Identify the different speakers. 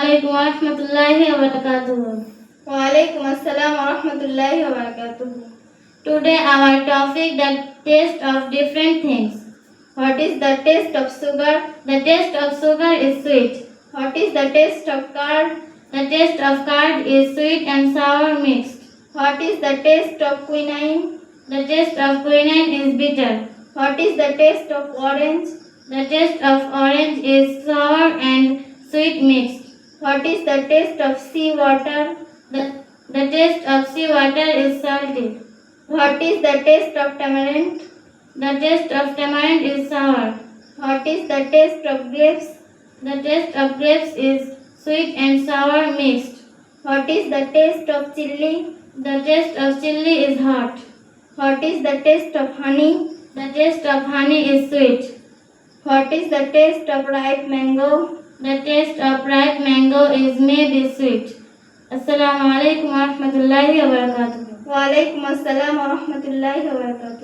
Speaker 1: alaikum wa rahmatullahi wa barakatuh.
Speaker 2: Wa alaikum assalam wa rahmatullahi wa barakatuh.
Speaker 1: Today our topic, the taste of different things.
Speaker 2: What is the taste of sugar?
Speaker 1: The taste of sugar is sweet.
Speaker 2: What is the taste of curd?
Speaker 1: The taste of curd is sweet and sour mixed.
Speaker 2: What is the taste of quinine?
Speaker 1: The taste of quinine is bitter.
Speaker 2: What is the taste of orange?
Speaker 1: The taste of orange is sour and sweet mixed.
Speaker 2: What is the taste of sea water?
Speaker 1: The taste of sea water is salty.
Speaker 2: What is the taste of tamarind?
Speaker 1: The taste of tamarind is sour.
Speaker 2: What is the taste of grapes?
Speaker 1: The taste of grapes is sweet and sour mixed.
Speaker 2: What is the taste of chili?
Speaker 1: The taste of chili is hot.
Speaker 2: What is the taste of honey?
Speaker 1: The taste of honey is sweet.
Speaker 2: What is the taste of ripe mango?
Speaker 1: The taste of ripe mango is maybe sweet. Assalamu alaikum wa rahmatullahi wa barakatuh.
Speaker 2: Wa alaikum assalam wa rahmatullahi wa barakatuh.